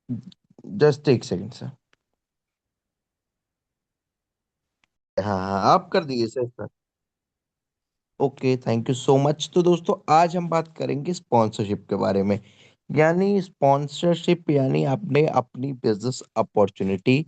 Just एक second sir. हाँ हाँ, आप कर दीजिए sir. Okay, thank you so much. तो दोस्तों, आज हम बात करेंगे स्पॉन्सरशिप के बारे में। यानी स्पॉन्सरशिप यानी आपने अपनी बिजनेस अपॉर्चुनिटी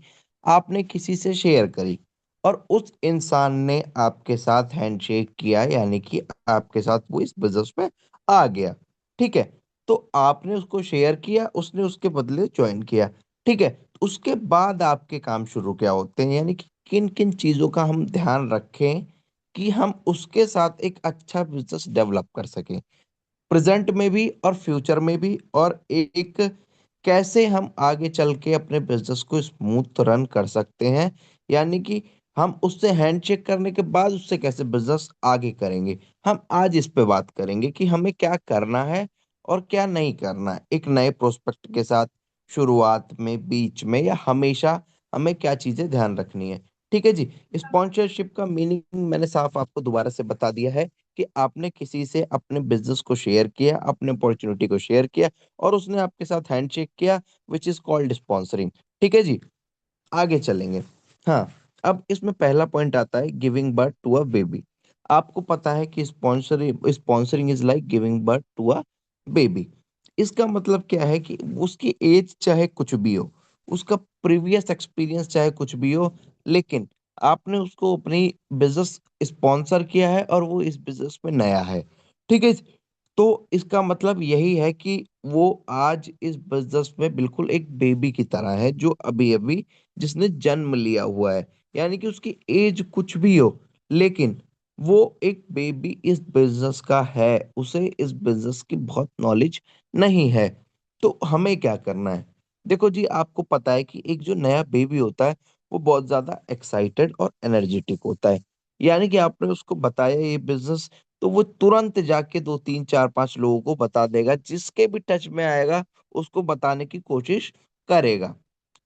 आपने किसी से शेयर करी, और उस इंसान ने आपके साथ हैंडशेक किया, यानी कि आपके साथ वो इस बिजनेस में आ गया। ठीक है। तो आपने उसको शेयर किया, उसने उसके बदले ज्वाइन किया। ठीक है। उसके बाद आपके काम शुरू क्या होते हैं, यानी कि किन किन चीजों का हम ध्यान रखें कि हम उसके साथ एक अच्छा बिजनेस डेवलप कर सकें, प्रेजेंट में भी और फ्यूचर में भी। और एक कैसे हम आगे चल के अपने बिजनेस को स्मूथ रन कर सकते हैं, यानी कि हम उससे हैंडशेक करने के बाद उससे कैसे बिजनेस आगे करेंगे। हम आज इस पे बात करेंगे कि हमें क्या करना है और क्या नहीं करना है एक नए प्रोस्पेक्ट के साथ, शुरुआत में, बीच में, या हमेशा हमें क्या चीजें ध्यान रखनी है। ठीक है जी। स्पॉन्सरशिप का मीनिंग मैंने साफ आपको दोबारा से बता दिया है कि आपने किसी से अपने बिजनेस को शेयर किया, अपने अपॉर्चुनिटी को शेयर किया, और उसने आपके साथ हैंडशेक किया, विच इज कॉल्ड स्पॉन्सरिंग। ठीक है जी। आगे चलेंगे। हाँ। अब इसमें पहला पॉइंट आता है giving birth to a baby. आपको पता है कि sponsoring is like giving birth to a baby. इसका मतलब क्या है कि उसकी एज चाहे कुछ भी हो, उसका प्रीवियस एक्सपीरियंस चाहे कुछ भी हो, लेकिन आपने उसको अपनी बिजनेस स्पॉन्सर किया है और वो इस बिजनेस में नया है। ठीक है। तो इसका मतलब यही है कि वो आज इस बिजनेस में बिल्कुल एक बेबी की तरह है, जो अभी अभी जिसने जन्म लिया हुआ है। यानी कि उसकी एज कुछ भी हो, लेकिन वो एक बेबी इस बिजनेस का है, उसे इस बिजनेस की बहुत नॉलेज नहीं है। तो हमें क्या करना है? देखो जी, आपको पता है कि एक जो नया बेबी होता है वो बहुत ज्यादा एक्साइटेड और एनर्जेटिक होता है। यानी कि आपने उसको बताया ये बिजनेस, तो वो तुरंत जाके दो तीन चार पांच लोगों को बता देगा, जिसके भी टच में आएगा उसको बताने की कोशिश करेगा।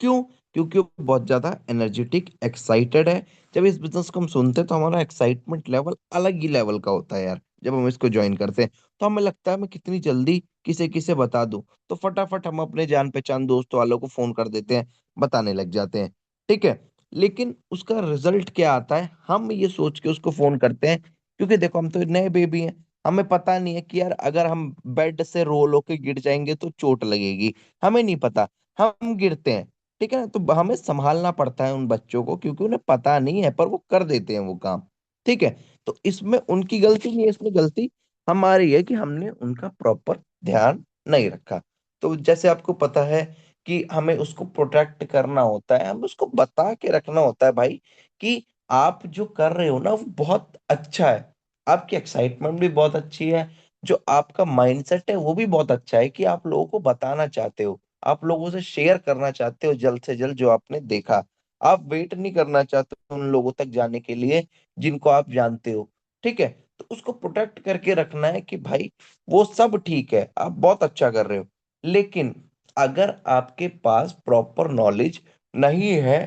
क्यों? क्योंकि वो बहुत ज्यादा एनर्जेटिक एक्साइटेड है। जब इस बिजनेस को हम सुनते हैं तो हमारा एक्साइटमेंट लेवल अलग ही लेवल का होता है यार। जब हम इसको ज्वाइन करते हैं तो हमें लगता है मैं कितनी जल्दी किसे किसे बता दूं, तो फटाफट हम अपने जान पहचान दोस्त वालों को फोन कर देते हैं, बताने लग जाते हैं। ठीक है। लेकिन उसका रिजल्ट क्या आता है, हम ये सोच के उसको फोन करते हैं, क्योंकि देखो हम तो नए बेबी हैं, हमें पता नहीं है कि यार अगर हम बेड से रोल होके गिर जाएंगे तो चोट लगेगी। हमें नहीं पता, हम गिरते हैं। ठीक है ना? तो हमें संभालना पड़ता है उन बच्चों को, क्योंकि उन्हें पता नहीं है पर वो कर देते हैं वो काम। ठीक है। तो इसमें उनकी गलती नहीं है, इसमें गलती हमारी है कि हमने उनका प्रॉपर ध्यान नहीं रखा। तो जैसे आपको पता है कि हमें उसको प्रोटेक्ट करना होता है, हमें उसको बता के रखना होता है भाई कि आप जो कर रहे हो ना वो बहुत अच्छा है, आपकी एक्साइटमेंट भी बहुत अच्छी है, जो आपका माइंडसेट है वो भी बहुत अच्छा है कि आप लोगों को बताना चाहते हो, आप लोगों से शेयर करना चाहते हो जल्द से जल्द जो आपने देखा। आप वेट नहीं करना चाहते उन लोगों तक जाने के लिए जिनको आप जानते हो। ठीक है। तो उसको प्रोटेक्ट करके रखना है कि भाई वो सब ठीक है, आप बहुत अच्छा कर रहे हो, लेकिन अगर आपके पास प्रॉपर नॉलेज नहीं है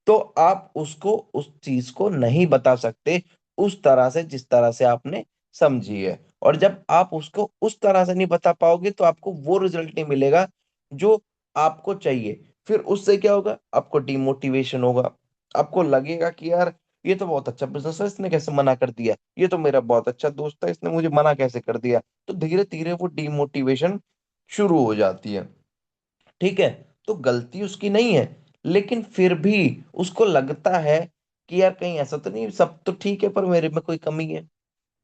तो आप उसको उस चीज को नहीं बता सकते उस तरह से जिस तरह से आपने समझी है। और जब आप उसको उस तरह से नहीं बता पाओगे तो आपको वो रिजल्ट नहीं मिलेगा जो आपको चाहिए। फिर उससे क्या होगा? आपको डिमोटिवेशन होगा, आपको लगेगा कि यार ये तो बहुत अच्छा बिजनेस है, इसने कैसे मना कर दिया, ये तो मेरा बहुत अच्छा दोस्त है, इसने मुझे मना कैसे कर दिया। तो धीरे धीरे वो डिमोटिवेशन शुरू हो जाती है। ठीक है। तो गलती उसकी नहीं है, लेकिन फिर भी उसको लगता है कि यार कहीं ऐसा तो नहीं, सब तो ठीक है पर मेरे में कोई कमी है,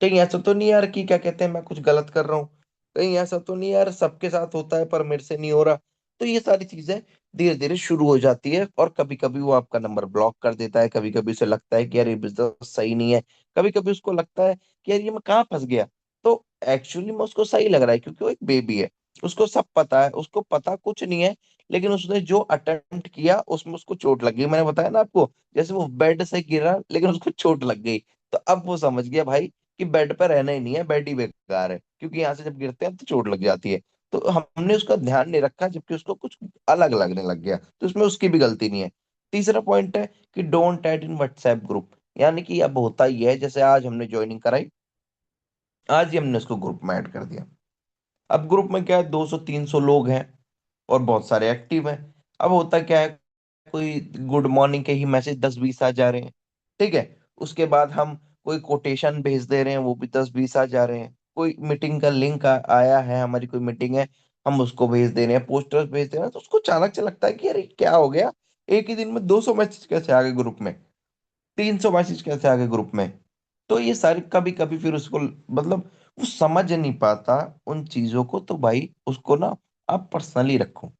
कहीं ऐसा तो नहीं यार कि क्या कहते हैं मैं कुछ गलत कर रहा हूँ, कहीं ऐसा तो नहीं यार सबके साथ होता है पर मेरे से नहीं हो रहा। तो ये सारी चीजें धीरे धीरे शुरू हो जाती है, और कभी कभी वो आपका नंबर ब्लॉक कर देता है, कभी कभी उसे लगता है कि यार ये बिजनेस सही नहीं है, कभी कभी उसको लगता है कि यार ये मैं कहाँ फंस गया। तो एक्चुअली में उसको सही लग रहा है क्योंकि वो एक बेबी है, उसको सब पता है, उसको पता कुछ नहीं है, लेकिन उसने जो अटेम्प्ट किया उसमें उसको चोट लग गई। मैंने बताया ना आपको, जैसे वो बेड से गिरा लेकिन उसको चोट लग गई। तो अब वो समझ गया भाई कि बेड पर रहना ही नहीं है, बेड ही बेकार है, क्योंकि यहाँ से जब गिरते हैं तो चोट लग जाती है। तो हमने उसका ध्यान नहीं रखा, जबकि उसको कुछ अलग लगने लग गया, तो इसमें उसकी भी गलती नहीं है। तीसरा पॉइंट है कि don't add in WhatsApp group. यानी कि अब होता ही है, जैसे आज हमने ज्वाइनिंग कराई, आज ही हमने उसको ग्रुप में ऐड कर दिया। अब ग्रुप में क्या है, 200 300 लोग हैं। और बहुत सारे एक्टिव हैं। अब होता क्या है, कोई गुड मॉर्निंग के ही मैसेज 10-20 आ जा रहे हैं। ठीक है। उसके बाद हम कोई कोटेशन भेज दे रहे हैं, वो भी 10-20 आ जा रहे हैं। कोई मीटिंग का लिंक आया है, हमारी कोई मीटिंग है, हम उसको भेज दे रहे हैं, पोस्टर्स भेज दे रहे हैं। तो उसको अचानक से लगता है कि यार ये क्या हो गया, एक ही दिन में 200 मैसेज कैसे आ गए ग्रुप में, 300 मैसेज कैसे आ गए ग्रुप में। तो ये सारी कभी कभी फिर उसको मतलब वो समझ नहीं पाता उन चीजों को। तो भाई उसको ना आप पर्सनली रखो।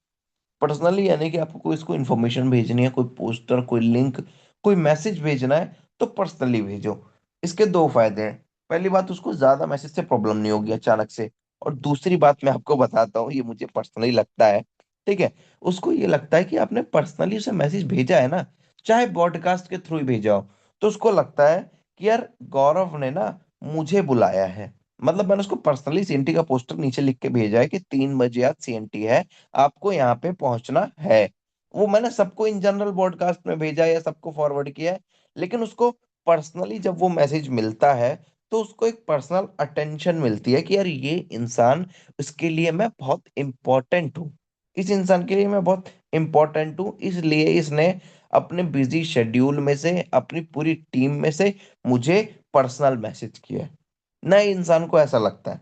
पर्सनली यानी कि आपको कोई इसको इन्फॉर्मेशन भेजनी है, कोई पोस्टर, कोई लिंक, कोई मैसेज भेजना है, तो पर्सनली भेजो। इसके दो फायदे हैं। पहली बात, उसको ज्यादा मैसेज से प्रॉब्लम नहीं होगी अचानक से। और दूसरी बात मैं आपको बताता हूँ, ये मुझे पर्सनली लगता है। ठीक है। उसको ये लगता है कि आपने पर्सनली उसे मैसेज भेजा है ना, चाहे ब्रॉडकास्ट के थ्रू ही भेजा हो, तो उसको लगता है कि यार गौरव ने ना मुझे बुलाया है। मतलब मैंने उसको पर्सनली सीएनटी का पोस्टर नीचे लिख के भेजा है कि 3 बजे आज सीएनटी है, आपको यहाँ पे पहुंचना है। वो मैंने सबको इन जनरल ब्रॉडकास्ट में भेजा है या सबको फॉरवर्ड किया है। लेकिन उसको पर्सनली जब वो मैसेज मिलता है, तो उसको एक पर्सनल अटेंशन मिलती है कि यार ये इंसान, इसके लिए मैं बहुत इंपॉर्टेंट हूँ, इस इंसान के लिए मैं बहुत इंपॉर्टेंट हूँ, इसलिए इसने अपने बिजी शेड्यूल में से, अपनी पूरी टीम में से मुझे पर्सनल मैसेज किया है। नए इंसान को ऐसा लगता है।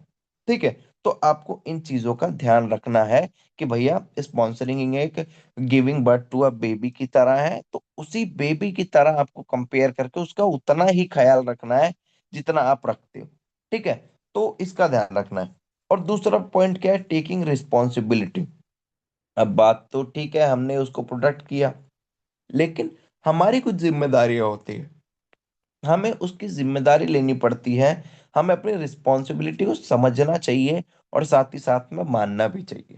ठीक है। तो आपको इन चीजों का ध्यान रखना है कि भैया स्पॉन्सरिंग एक giving birth to a baby की तरह है, तो उसी बेबी की तरह आपको कंपेयर करके उसका उतना ही ख्याल रखना है जितना आप रखते हो। ठीक है। तो इसका ध्यान रखना है। और दूसरा पॉइंट क्या है, टेकिंग रिस्पॉन्सिबिलिटी। अब बात तो ठीक है, हमने उसको प्रोटेक्ट किया, लेकिन हमारी कुछ जिम्मेदारियां होती है, हमें उसकी जिम्मेदारी लेनी पड़ती है। हमें अपनी रिस्पॉन्सिबिलिटी को समझना चाहिए और साथ ही साथ में मानना भी चाहिए।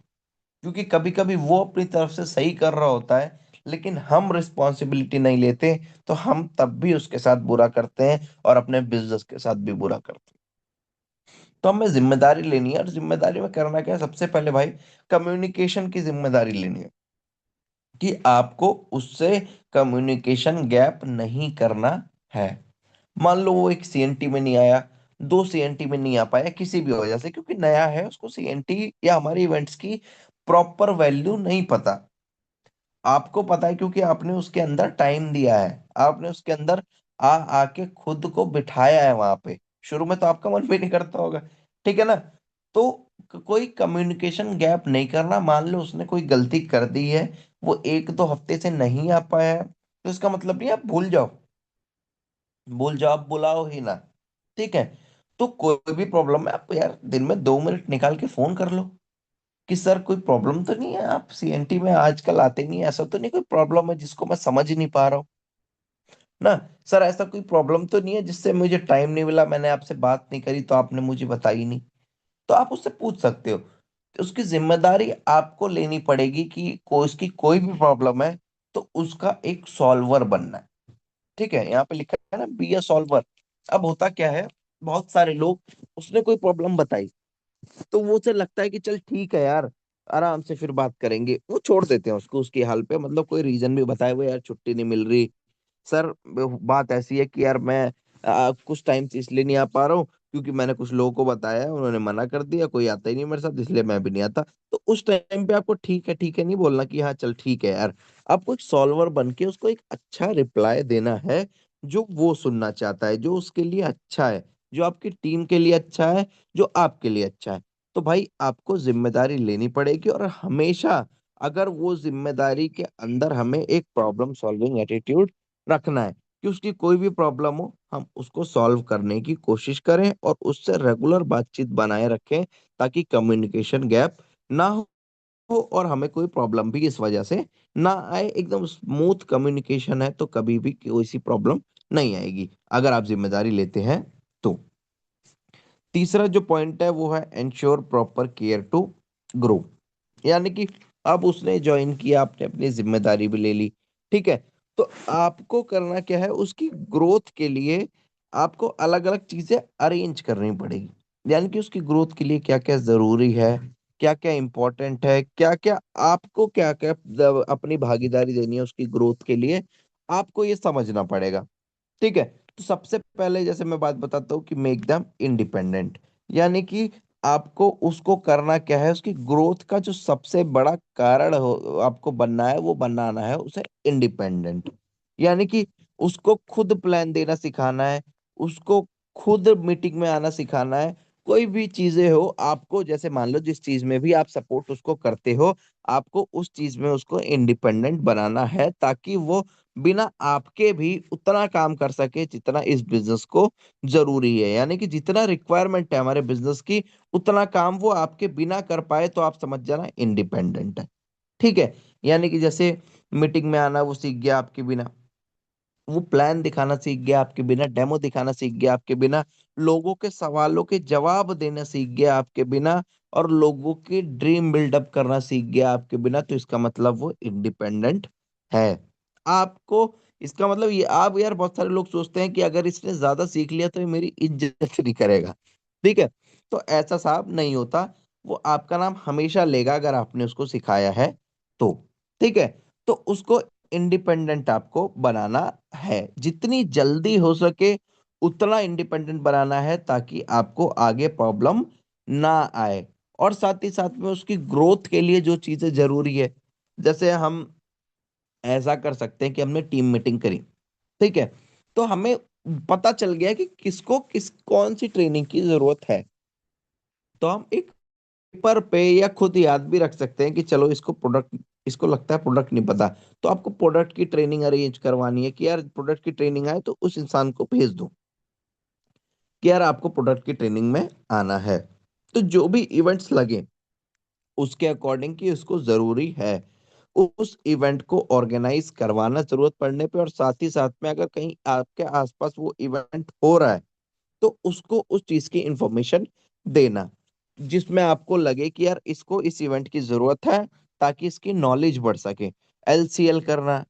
क्योंकि कभी कभी वो अपनी तरफ से सही कर रहा होता है, लेकिन हम रिस्पॉन्सिबिलिटी नहीं लेते, तो हम तब भी उसके साथ बुरा करते हैं और अपने बिजनेस के साथ भी बुरा करते हैं। तो हमें जिम्मेदारी लेनी है, और जिम्मेदारी में करना क्या है, सबसे पहले भाई कम्युनिकेशन की जिम्मेदारी लेनी है कि आपको उससे कम्युनिकेशन गैप नहीं करना है। मान लो वो एक सीएनटी में नहीं आया, दो सीएनटी में नहीं आ पाया किसी भी वजह से, क्योंकि नया है, उसको सीएनटी या हमारे इवेंट्स की प्रॉपर वैल्यू नहीं पता। आपको पता है क्योंकि आपने उसके अंदर टाइम दिया है, आपने उसके अंदर आ आके खुद को बिठाया है वहां पे। शुरू में तो आपका मन भी नहीं करता होगा। ठीक है ना। तो कोई कम्युनिकेशन गैप नहीं करना। मान लो उसने कोई गलती कर दी है, वो 1-2 हफ्ते से नहीं आ पाया है, तो इसका मतलब नहीं आप भूल जाओ। भूल जाओ, आप बुलाओ ही ना। ठीक है। तो कोई भी प्रॉब्लम है, आप यार दिन में 2 मिनट निकाल के फोन कर लो कि सर कोई प्रॉब्लम तो नहीं है, आप सीएनटी में आजकल आते नहीं, ऐसा तो नहीं कोई प्रॉब्लम है जिसको मैं समझ ही नहीं पा रहा हूँ ना। सर ऐसा कोई प्रॉब्लम तो नहीं है जिससे मुझे टाइम नहीं मिला, मैंने आपसे बात नहीं करी तो आपने मुझे बताई नहीं। तो आप उससे पूछ सकते हो। तो उसकी जिम्मेदारी आपको लेनी पड़ेगी कि उसकी कोई भी प्रॉब्लम है तो उसका एक सॉल्वर बनना है। ठीक है। यहाँ पे लिखा है ना, बी अ सॉल्वर। अब होता क्या है, बहुत सारे लोग, उसने कोई प्रॉब्लम बताई, तो वो उसे लगता है कि चल ठीक है यार, आराम से फिर बात करेंगे, वो छोड़ देते हैं उसको उसकी हाल पे। मतलब कोई रीजन भी बताए हुए, यार छुट्टी नहीं मिल रही सर, बात ऐसी है कि यार मैं कुछ टाइम से इसलिए नहीं आ पा रहा हूँ क्योंकि मैंने कुछ लोगों को बताया है, उन्होंने मना कर दिया, कोई आता ही नहीं मेरे साथ, इसलिए मैं भी नहीं आता। तो उस टाइम पे आपको ठीक है नहीं बोलना कि हाँ चल ठीक है यार। आपको एक सॉल्वर बन के उसको एक अच्छा रिप्लाई देना है, जो वो सुनना चाहता है, जो उसके लिए अच्छा है, जो आपकी टीम के लिए अच्छा है, जो आपके लिए अच्छा है। तो भाई आपको जिम्मेदारी लेनी पड़ेगी, और हमेशा अगर वो जिम्मेदारी के अंदर हमें एक प्रॉब्लम सॉल्विंग एटीट्यूड रखना है कि उसकी कोई भी प्रॉब्लम हो, हम उसको सॉल्व करने की कोशिश करें और उससे रेगुलर बातचीत बनाए रखें, ताकि कम्युनिकेशन गैप ना हो और हमें कोई प्रॉब्लम भी इस वजह से ना आए। एकदम स्मूथ कम्युनिकेशन है तो कभी भी कोई सी प्रॉब्लम नहीं आएगी, अगर आप जिम्मेदारी लेते हैं तो। तीसरा जो पॉइंट है वो है ensure proper care to grow. यानी कि अब उसने ज्वाइन किया, आपने अपनी जिम्मेदारी भी ले ली। ठीक है। तो आपको करना क्या है, उसकी ग्रोथ के लिए आपको अलग अलग चीजें अरेंज करनी पड़ेगी। यानी कि उसकी ग्रोथ के लिए क्या क्या जरूरी है, क्या क्या इंपॉर्टेंट है, क्या क्या आपको क्या क्या अपनी भागीदारी देनी है उसकी ग्रोथ के लिए, आपको ये समझना पड़ेगा। ठीक है। तो सबसे पहले जैसे मैं बात बताता हूँ कि मेक देम इंडिपेंडेंट। यानी कि आपको उसको करना क्या है, उसकी ग्रोथ का जो सबसे बड़ा कारण हो आपको बनना है, वो बनाना है उसे इंडिपेंडेंट। यानी कि उसको खुद प्लान देना सिखाना है, उसको खुद मीटिंग में आना सिखाना है। कोई भी चीजें हो आपको, जैसे मान लो जिस चीज में भी आप सपोर्ट उसको करते हो, आपको उस चीज में उसको इंडिपेंडेंट बनाना है, ताकि वो बिना आपके भी उतना काम कर सके जितना इस बिजनेस को जरूरी है। यानी कि जितना रिक्वायरमेंट है हमारे बिजनेस की, उतना काम वो आपके बिना कर पाए, तो आप समझ जाना इंडिपेंडेंट है। ठीक है। यानी कि जैसे मीटिंग में आना वो सीख गया आपके बिना, वो प्लान दिखाना सीख गया आपके बिना, डेमो दिखाना सीख गया आपके बिना, लोगों के सवालों के जवाब देना सीख गया आपके बिना, और लोगों की ड्रीम बिल्डअप करना सीख गया आपके बिना, तो इसका मतलब वो इंडिपेंडेंट है। आपको इसका मतलब ये, आप यार बहुत सारे लोग सोचते हैं कि अगर इसने ज्यादा सीख लिया तो ये मेरी इज्जत नहीं करेगा। ठीक है। तो ऐसा साहब नहीं होता। वो आपका नाम हमेशा लेगा अगर आपने उसको सिखाया है तो। ठीक है। तो उसको इंडिपेंडेंट आपको बनाना है, जितनी जल्दी हो सके उतना इंडिपेंडेंट बनाना है, ताकि आपको आगे प्रॉब्लम ना आए। और साथ ही साथ में उसकी ग्रोथ के लिए जो चीजें जरूरी है, जैसे हम ऐसा कर सकते हैं कि हमने टीम मीटिंग करी। ठीक है। तो हमें पता चल गया कि किसको किस कौन सी ट्रेनिंग की जरूरत है। तो हम एक पेपर पे या खुद याद भी रख सकते हैं कि चलो इसको प्रोडक्ट, इसको लगता है प्रोडक्ट नहीं पता, तो आपको प्रोडक्ट की ट्रेनिंग अरेंज करवानी है कि यार प्रोडक्ट की ट्रेनिंग आए, तो उस इंसान को भेज दो कि यार आपको प्रोडक्ट की ट्रेनिंग में आना है। तो जो भी इवेंट्स लगे उसके अकॉर्डिंग कि उसको जरूरी है, उस इवेंट को ऑर्गेनाइज करवाना जरूरत पड़ने पे, और साथ ही साथ में अगर कहीं आपके आसपास वो इवेंट हो रहा है तो उसको उस चीज की इंफॉर्मेशन देना, जिसमें आपको लगे कि यार इसको इस इवेंट की जरूरत है, ताकि इसकी नॉलेज बढ़ सके। एलसीएल करना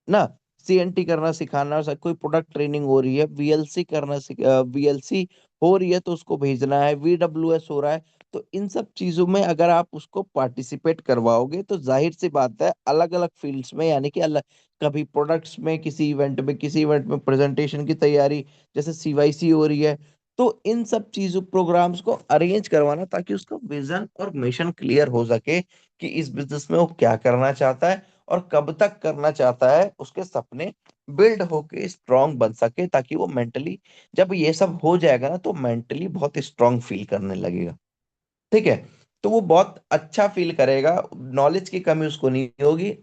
ना, सीएनटी करना सिखाना, कोई प्रोडक्ट ट्रेनिंग हो रही है, वीएलसी करना, वीएलसी हो रही है तो उसको भेजना है, वीडब्ल्यूएस हो रहा है, तो इन सब चीजों में अगर आप उसको पार्टिसिपेट करवाओगे, तो जाहिर सी बात है अलग अलग फील्ड्स में, यानी कि अलग, कभी प्रोडक्ट्स में, किसी इवेंट में, किसी इवेंट में प्रेजेंटेशन की तैयारी, जैसे सीवाईसी हो रही है, तो इन सब चीजों प्रोग्राम्स को अरेंज करवाना, ताकि उसका विजन और मिशन क्लियर हो सके कि इस बिजनेस में वो क्या करना चाहता है और कब तक करना चाहता है, उसके सपने बिल्ड होके स्ट्रांग बन सके, ताकि वो मेंटली, जब ये सब हो जाएगा ना, तो मेंटली बहुत स्ट्रांग फील करने लगेगा। ठीक है। तो वो बहुत अच्छा फील करेगा, नॉलेज की कमी उसको नहीं होगी।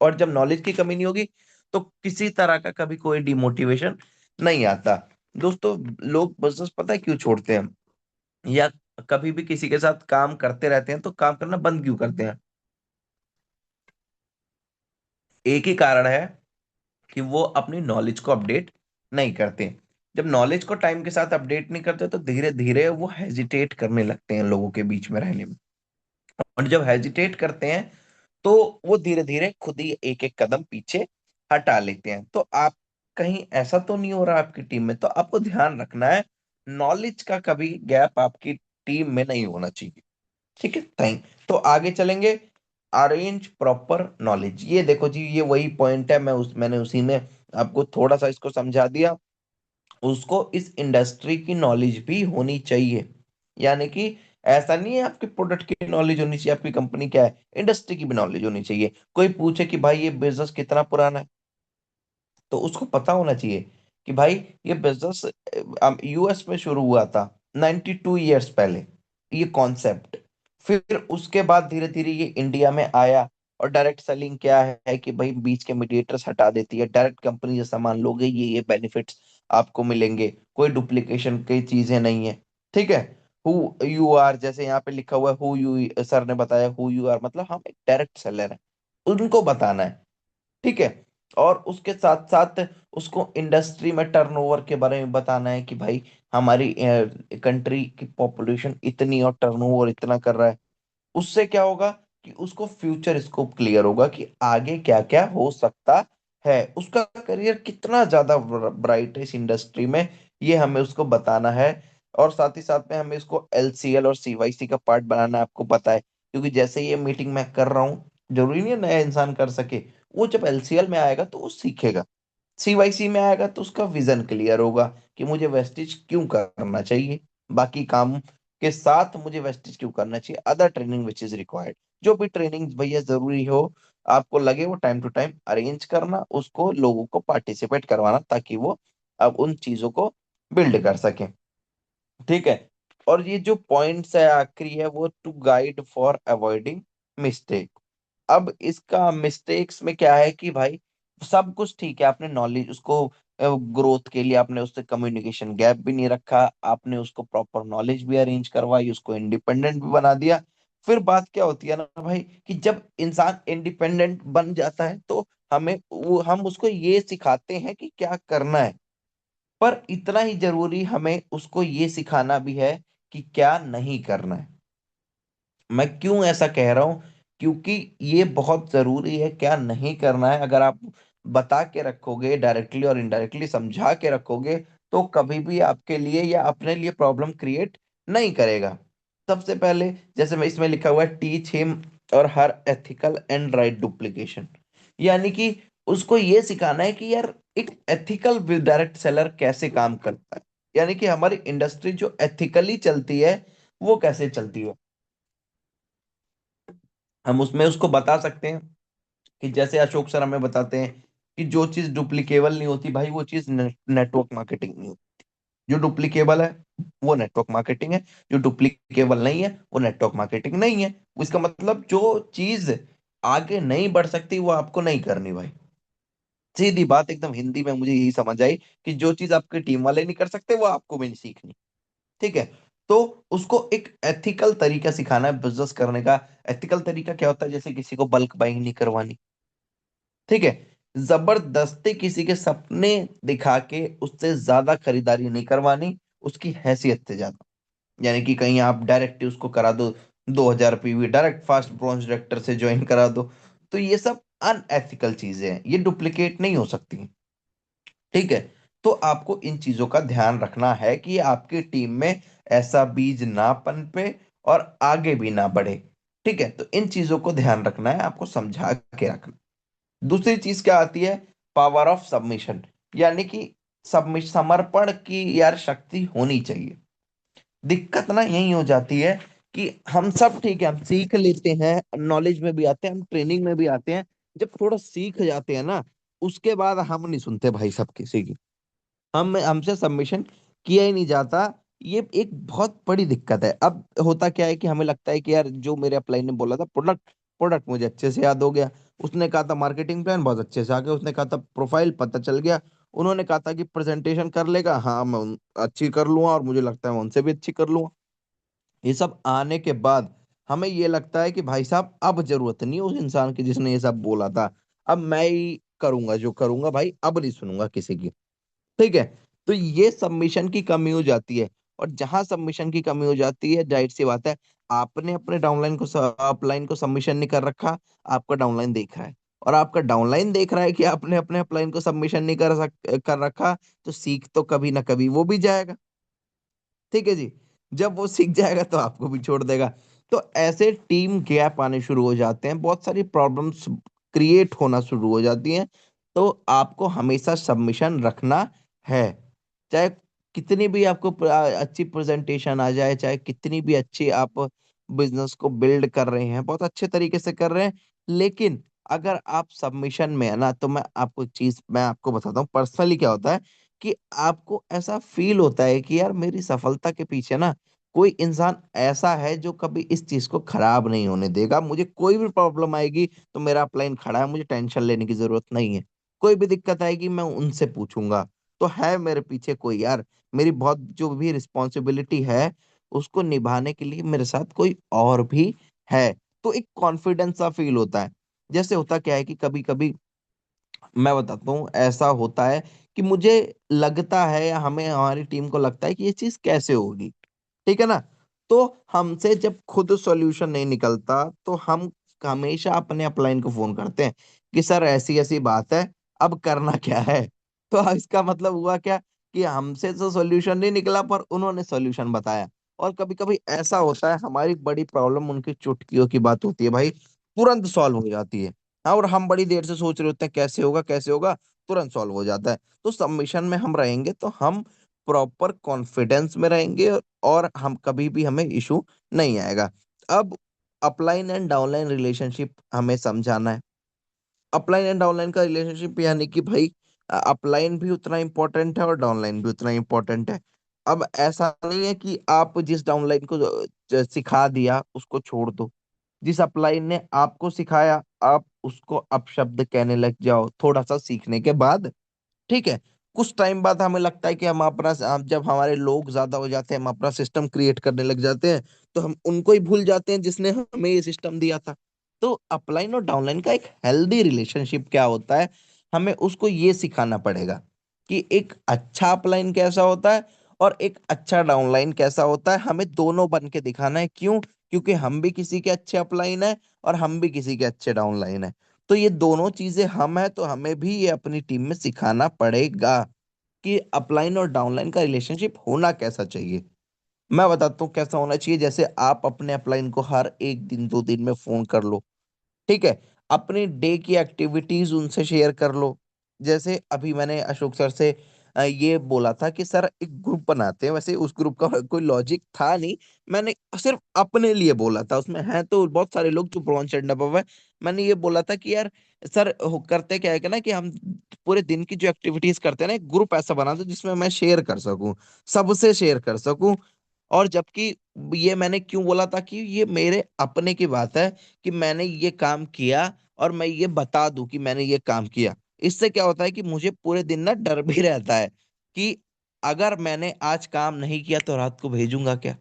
और जब नॉलेज की कमी नहीं होगी, तो किसी तरह का कभी कोई डिमोटिवेशन नहीं आता। दोस्तों, लोग बिजनेस पता है क्यों छोड़ते हैं, या कभी भी किसी के साथ काम करते रहते हैं तो काम करना बंद क्यों करते हैं? एक ही कारण है कि वो अपनी नॉलेज को अपडेट नहीं करते। जब नॉलेज को टाइम के साथ अपडेट नहीं करते, तो धीरे धीरे वो हेजिटेट करने लगते हैं लोगों के बीच में रहने में। और जब हेजिटेट करते हैं, तो वो धीरे धीरे खुद ही एक एक कदम पीछे हटा लेते हैं। तो आप, कहीं ऐसा तो नहीं हो रहा आपकी टीम में, तो आपको ध्यान रखना है, नॉलेज का कभी गैप आपकी टीम में नहीं होना चाहिए। ठीक है। तो आगे चलेंगे। अरेंज प्रॉपर नॉलेज, ये देखो जी, ये वही पॉइंट है, मैंने उसी में आपको थोड़ा सा इसको समझा दिया। उसको इस इंडस्ट्री की नॉलेज भी होनी चाहिए। यानी कि ऐसा नहीं है आपके प्रोडक्ट की नॉलेज होनी चाहिए, आपकी कंपनी क्या है, इंडस्ट्री की भी नॉलेज होनी चाहिए। कोई पूछे कि भाई ये बिजनेस कितना पुराना है, तो उसको पता होना चाहिए कि भाई ये बिजनेस यूएस में शुरू हुआ था 92 ईयर्स पहले, ये कॉन्सेप्ट। फिर उसके बाद धीरे धीरे ये इंडिया में आया। और डायरेक्ट सेलिंग क्या है कि भाई बीच के मीडिएटर्स हटा देती है, डायरेक्ट कंपनी जैसा मान लोगे, ये बेनिफिट्स आपको मिलेंगे, कोई डुप्लीकेशन की चीजें नहीं है। ठीक है। हु यू आर, जैसे यहाँ पे लिखा हुआ है हु यू, सर ने बताया हु यू आर, मतलब हम एक डायरेक्ट सेलर है, उनको बताना है। ठीक है। और उसके साथ साथ उसको इंडस्ट्री में टर्नओवर के बारे में बताना है कि भाई हमारी कंट्री की पॉपुलेशन इतनी और टर्नओवर इतना कर रहा है। उससे क्या होगा कि उसको फ्यूचर स्कोप क्लियर होगा कि आगे क्या क्या हो सकता है, उसका करियर कितना ज्यादा ब्राइट है इस इंडस्ट्री में, ये हमें उसको बताना है। और साथ ही साथ में हमें इसको एलसीएल और सीवाईसी का पार्ट बनाना है, आपको पता है, क्योंकि जैसे ये मीटिंग मैं कर रहा हूँ, जरूरी नहीं है नया इंसान कर सके। वो जब एलसीएल में आएगा तो वो सीखेगा, सीवाईसी में आएगा तो उसका विजन क्लियर होगा कि मुझे वेस्टेज क्यों करना चाहिए, बाकी काम के साथ मुझे वेस्टेज क्यों करना चाहिए, other training which is required. जो भी ट्रेनिंग भैया जरूरी हो, आपको लगे वो टाइम टू टाइम अरेंज करना, उसको लोगों को पार्टिसिपेट करवाना, ताकि वो अब उन चीजों को बिल्ड कर सके। ठीक है। और ये जो पॉइंट्स है आखिरी है, वो to guide for avoiding mistake. अब इसका मिस्टेक्स में क्या है कि भाई सब कुछ ठीक है, आपने नॉलेज उसको ग्रोथ के लिए आपने उससे कम्युनिकेशन गैप भी नहीं रखा, आपने उसको प्रॉपर नॉलेज भी अरेंज करवाई, उसको इंडिपेंडेंट भी बना दिया। फिर बात क्या होती है ना भाई, कि जब इंसान इंडिपेंडेंट बन जाता है तो हम उसको ये सिखाते हैं कि क्या करना है, पर इतना ही जरूरी हमें उसको ये सिखाना भी है कि क्या नहीं करना है। मैं क्यों ऐसा कह रहा हूं, क्योंकि ये बहुत जरूरी है क्या नहीं करना है। अगर आप बता के रखोगे, डायरेक्टली और इनडायरेक्टली समझा के रखोगे, तो कभी भी आपके लिए या अपने लिए प्रॉब्लम क्रिएट नहीं करेगा। सबसे पहले, जैसे मैं इसमें लिखा हुआ है, टीच हिम और हर एथिकल एंड राइट डुप्लीकेशन, यानी कि उसको ये सिखाना है कि यार एक एथिकल डायरेक्ट सेलर कैसे काम करता है, यानी कि हमारी इंडस्ट्री जो एथिकली चलती है वो कैसे चलती है। हम उसमें उसको बता सकते हैं कि जैसे अशोक सर हमें बताते हैं कि जो चीज डुप्लीकेबल नहीं होती भाई, वो चीज नेटवर्क मार्केटिंग नहीं होती। जो डुप्लीकेबल है वो नेटवर्क मार्केटिंग है, जो डुप्लीकेबल नहीं है वो नेटवर्क मार्केटिंग नहीं है। इसका मतलब जो चीज आगे नहीं बढ़ सकती वो आपको नहीं करनी भाई। सीधी बात एकदम हिंदी में मुझे यही समझ आई कि जो चीज आपके टीम वाले नहीं कर सकते वो आपको भी नहीं सीखनी। ठीक है। तो उसको एक एथिकल तरीका सिखाना है बिजनेस करने का। एथिकल तरीका क्या होता है, जैसे किसी को बल्क बाइंग नहीं करवानी। ठीक है। जबरदस्ती किसी के सपने दिखा के उससे ज्यादा खरीदारी नहीं करवानी, उसकी हैसियत से ज्यादा। यानी कि कहीं आप डायरेक्ट उसको करा दो 2000 PV, direct fast bronze director से ज्वाइन करा दो, तो ये सब अनएथिकल चीजें हैं, ये डुप्लीकेट नहीं हो सकती। ठीक है। तो आपको इन चीजों का ध्यान रखना है कि आपकी टीम में ऐसा बीज ना पनपे और आगे भी ना बढ़े। ठीक है, तो इन चीजों को ध्यान रखना है, आपको समझा के रखना। दूसरी चीज क्या आती है, पावर ऑफ सबमिशन, यानी कि समर्पण की यार शक्ति होनी चाहिए। दिक्कत ना यही हो जाती है कि हम सब ठीक है, हम सीख लेते हैं, नॉलेज में भी आते हैं, हम ट्रेनिंग में भी आते हैं, जब थोड़ा सीख जाते हैं ना, उसके बाद हम नहीं सुनते भाई सब किसी की। हमसे सबमिशन किया ही नहीं जाता। ये एक बहुत बड़ी दिक्कत है। अब होता क्या है कि हमें लगता है कि यार जो मेरे अपलाइन ने बोला था, प्रोडक्ट प्रोडक्ट मुझे अच्छे से याद हो गया, उसने कहा था मार्केटिंग प्लान बहुत अच्छे से आ गया, उसने कहा था प्रोफाइल पता चल गया, उन्होंने कहा था कि प्रेजेंटेशन कर लेगा, हाँ मैं अच्छी कर लूंगा, और मुझे लगता है मैं उनसे भी अच्छी कर लूंगा। ये सब आने के बाद हमें ये लगता है कि भाई साहब अब जरूरत नहीं है उस इंसान की जिसने ये सब बोला था, अब मैं ही करूंगा जो करूंगा भाई, अब नहीं सुनूंगा किसी की। ठीक है। तो ये सबमिशन की कमी हो जाती है। और जहां सबमिशन की कमी हो जाती है, जाहिर सी बात है, आपने अपने डाउनलाइन को अपलाइन को सबमिशन नहीं कर रखा, आपका डाउनलाइन देख रहा है, और आपका डाउनलाइन देख रहा है कि आपने अपने अपलाइन को सबमिशन नहीं कर रखा, तो सीख तो कभी ना कभी वो भी जाएगा। ठीक है जी। जब वो सीख जाएगा तो आपको भी छोड़ देगा। तो ऐसे टीम गैप आने शुरू हो जाते हैं, बहुत सारी प्रॉब्लम्स क्रिएट होना शुरू हो जाती हैं। तो आपको हमेशा सबमिशन रखना है, चाहे कितनी भी आपको अच्छी प्रेजेंटेशन आ जाए, चाहे कितनी भी अच्छी आप बिजनेस को बिल्ड कर रहे हैं, बहुत अच्छे तरीके से कर रहे हैं, लेकिन अगर आप सबमिशन में है ना, तो मैं आपको बताता हूँ पर्सनली क्या होता है, कि आपको ऐसा फील होता है कि यार मेरी सफलता के पीछे ना कोई इंसान ऐसा है जो कभी इस चीज को खराब नहीं होने देगा। मुझे कोई भी प्रॉब्लम आएगी तो मेरा अपलाइन खड़ा है, मुझे टेंशन लेने की जरूरत नहीं है। कोई भी दिक्कत आएगी मैं उनसे पूछूंगा, तो है मेरे पीछे कोई यार, मेरी बहुत जो भी रिस्पॉन्सिबिलिटी है उसको निभाने के लिए मेरे साथ कोई और भी है। तो एक कॉन्फिडेंस सा फील होता है। जैसे होता क्या है कि कभी कभी मैं बताता हूँ, ऐसा होता है कि मुझे लगता है या हमें हमारी टीम को लगता है कि ये चीज कैसे होगी। ठीक है ना। तो हमसे जब खुद सॉल्यूशन नहीं निकलता, तो हम हमेशा अपने अपलाइन को फोन करते हैं कि सर ऐसी ऐसी बात है, अब करना क्या है। तो अब इसका मतलब हुआ क्या, कि हमसे तो सॉल्यूशन नहीं निकला पर उन्होंने सॉल्यूशन बताया। और कभी कभी ऐसा होता है, हमारी बड़ी प्रॉब्लम उनकी चुटकियों की बात होती है भाई, तुरंत सॉल्व हो जाती है। हाँ, और हम बड़ी देर से सोच रहे होते हैं कैसे होगा कैसे होगा, तुरंत सॉल्व हो जाता है। तो सबमिशन में हम रहेंगे तो हम प्रॉपर कॉन्फिडेंस में रहेंगे और हम कभी भी हमें इशू नहीं आएगा। अब अपलाइन एंड डाउनलाइन रिलेशनशिप हमें समझाना है। अपलाइन एंड डाउनलाइन का रिलेशनशिप यानी कि भाई अपलाइन भी उतना इंपॉर्टेंट है और डाउनलाइन भी उतना इंपॉर्टेंट है। अब ऐसा नहीं है कि आप जिस डाउनलाइन को सिखा दिया उसको छोड़ दो। जिस अपलाइन ने आपको सिखाया आप उसको अपशब्द कहने लग जाओ थोड़ा सा सीखने के बाद। ठीक है। कुछ टाइम बाद हमें लगता है कि जब हमारे लोग ज्यादा हो जाते हैं हम अपना सिस्टम क्रिएट करने लग जाते हैं तो हम उनको ही भूल जाते हैं जिसने हमें ये सिस्टम दिया था। तो अपलाइन और डाउनलाइन का एक हेल्दी रिलेशनशिप क्या होता है, हमें उसको ये सिखाना पड़ेगा कि एक अच्छा अपलाइन कैसा होता है और एक अच्छा डाउनलाइन कैसा होता है। हमें दोनों बन के दिखाना है। क्यों? क्योंकि हम भी किसी के अच्छे अपलाइन है और हम भी किसी के अच्छे डाउनलाइन है। तो ये दोनों चीजें हम है तो हमें भी ये अपनी टीम में सिखाना पड़ेगा कि अपलाइन और डाउनलाइन का रिलेशनशिप होना कैसा चाहिए। मैं बताता हूँ कैसा होना चाहिए। जैसे आप अपने अपलाइन को हर एक दिन 2 दिन में फोन कर लो। ठीक है। अपनी डे की एक्टिविटीज उनसे शेयर कर लो। जैसे अभी मैंने अशोक सर से ये बोला था कि सर एक ग्रुप बनाते हैं। वैसे उस ग्रुप का कोई लॉजिक था नहीं, मैंने सिर्फ अपने लिए बोला था। उसमें हैं तो बहुत सारे लोग जो ब्रॉन्ज एंड अबव है। मैंने ये बोला था कि यार सर करते क्या है कि ना कि हम पूरे दिन की जो एक्टिविटीज करते हैं ना एक ग्रुप ऐसा बना दो जिसमें मैं शेयर कर सकूं, सबसे शेयर कर सकूं। और जबकि ये मैंने क्यों बोला था कि ये मेरे अपने की बात है कि मैंने ये काम किया और मैं ये बता दूं कि मैंने ये काम किया। इससे क्या होता है कि मुझे पूरे दिन ना डर भी रहता है कि अगर मैंने आज काम नहीं किया तो रात को भेजूंगा क्या।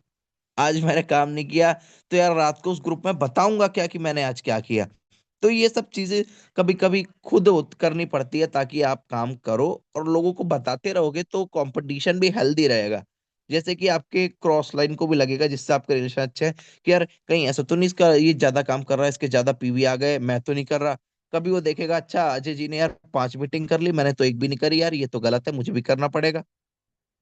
आज मैंने काम नहीं किया तो यार रात को उस ग्रुप में बताऊंगा क्या कि मैंने आज क्या किया। तो ये सब चीजें कभी कभी खुद करनी पड़ती है ताकि आप काम करो और लोगों को बताते रहोगे तो कंपटीशन भी हेल्दी रहेगा। जैसे कि आपके क्रॉस लाइन को भी लगेगा जिससे आपका रिलेशन अच्छा है कि यार कहीं ऐसा तो नहीं इसका ये ज्यादा काम कर रहा है, इसके ज्यादा पीवी आ गए, मैं तो नहीं कर रहा। कभी वो देखेगा अच्छा अजय जी ने यार 5 मीटिंग कर ली, मैंने तो एक भी नहीं करी, यार ये तो गलत है, मुझे भी करना पड़ेगा।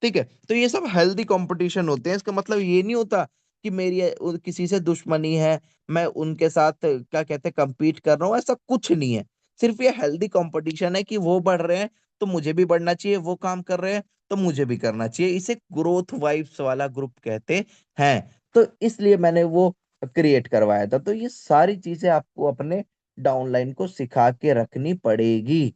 ठीक है। तो ये सब हेल्दी कंपटीशन होते हैं। इसका मतलब ये नहीं होता कि मेरी किसी से दुश्मनी है, मैं उनके साथ क्या कहते हैं compete कर रहा हूँ, ऐसा कुछ नहीं है। सिर्फ ये हेल्दी कंपटीशन है कि वो बढ़ रहे हैं तो मुझे भी बढ़ना चाहिए, वो काम कर रहे हैं तो मुझे भी करना चाहिए। इसे ग्रोथ वाइब्स वाला ग्रुप कहते हैं। तो इसलिए मैंने वो क्रिएट करवाया था। तो ये सारी चीजें आपको अपने डाउनलाइन को सिखा के रखनी पड़ेगी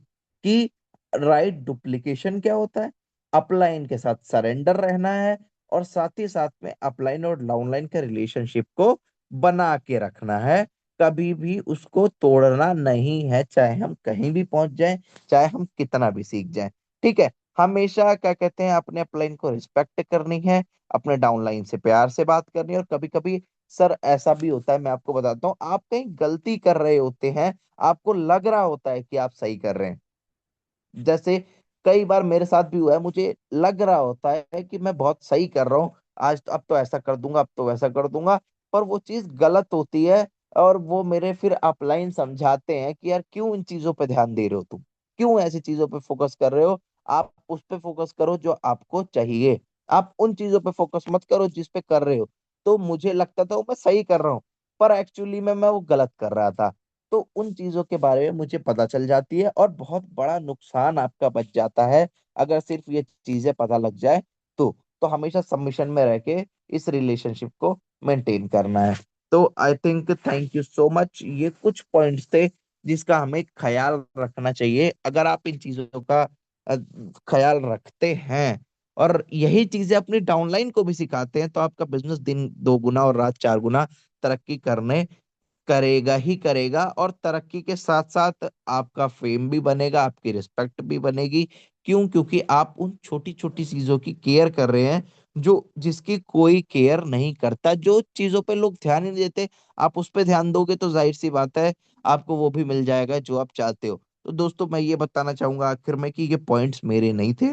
कि राइट डुप्लीकेशन क्या होता है, अपलाइन के साथ सरेंडर रहना है और साथ ही साथ में अपलाइन और डाउनलाइन के रिलेशनशिप को बना के रखना है। कभी भी उसको तोड़ना नहीं है, चाहे हम कहीं भी पहुंच जाएं, चाहे हम कितना भी सीख जाएं। ठीक है। हमेशा क्या कहते हैं अपने अपलाइन को रिस्पेक्ट करनी है, अपने डाउनलाइन से प्यार से बात करनी है। और कभी कभी सर ऐसा भी होता है, मैं आपको बताता हूँ, आप कहीं गलती कर रहे होते हैं, आपको लग रहा होता है कि आप सही कर रहे हैं। जैसे कई बार मेरे साथ भी हुआ है, मुझे लग रहा होता है कि मैं बहुत सही कर रहा हूँ, आज तो अब तो ऐसा कर दूंगा, अब तो वैसा कर दूंगा, पर वो चीज गलत होती है। और वो मेरे फिर अपलाइन समझाते हैं कि यार क्यों इन चीजों पे ध्यान दे रहे हो तुम, क्यों ऐसी चीजों पे फोकस कर रहे हो। आप उस पे फोकस करो जो आपको चाहिए, आप उन चीजों पे फोकस मत करो जिस पे कर रहे हो। तो मुझे लगता था वो मैं सही कर रहा हूँ, पर एक्चुअली में मैं वो गलत कर रहा था। तो उन चीजों के बारे में मुझे पता चल जाती है और बहुत बड़ा नुकसान आपका बच जाता है अगर सिर्फ ये चीजें पता लग जाए। तो हमेशा सबमिशन में रह के इस रिलेशनशिप को मेंटेन करना है। तो I think thank you so much. ये कुछ पॉइंट्स थे जिसका हमें ख्याल रखना चाहिए। अगर आप इन चीजों का अ, ख्याल रखते हैं और यही चीजें अपनी डाउनलाइन को भी सिखाते हैं तो आपका बिजनेस दिन 2 गुना और रात 4 गुना तरक्की करने करेगा ही करेगा। और तरक्की के साथ साथ आपका फेम भी बनेगा, आपकी रिस्पेक्ट भी बनेगी। क्यों? क्योंकि आप उन छोटी छोटी चीजों की केयर कर रहे हैं जो जिसकी कोई केयर नहीं करता। जो चीजों पे लोग ध्यान ही नहीं देते, आप उस पे ध्यान दोगे तो जाहिर सी बात है आपको वो भी मिल जाएगा जो आप चाहते हो। तो दोस्तों मैं ये बताना चाहूंगा आखिर में कि ये पॉइंट्स मेरे नहीं थे,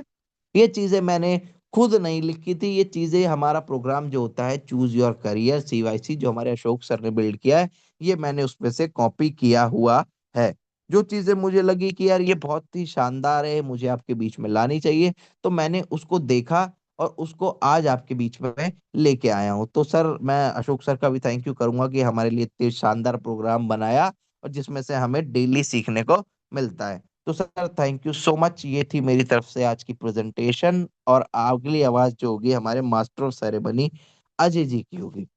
ये चीजें मैंने खुद नहीं लिखी थी। ये चीजें हमारा प्रोग्राम जो होता है चूज योर करियर CYC जो हमारे अशोक सर ने बिल्ड किया है, ये मैंने उसमें से कॉपी किया हुआ है। जो चीजें मुझे लगी कि यार ये बहुत ही शानदार है, मुझे आपके बीच में लानी चाहिए, तो मैंने उसको देखा और उसको आज आपके बीच में मैं लेके आया हूँ। तो सर मैं अशोक सर का भी थैंक यू करूंगा कि हमारे लिए इतने शानदार प्रोग्राम बनाया और जिसमें से हमें डेली सीखने को मिलता है। तो sir thank you so much, ये थी मेरी तरफ से आज की प्रेजेंटेशन। और अगली आवाज जो होगी हमारे master of ceremony Ajay ji की होगी।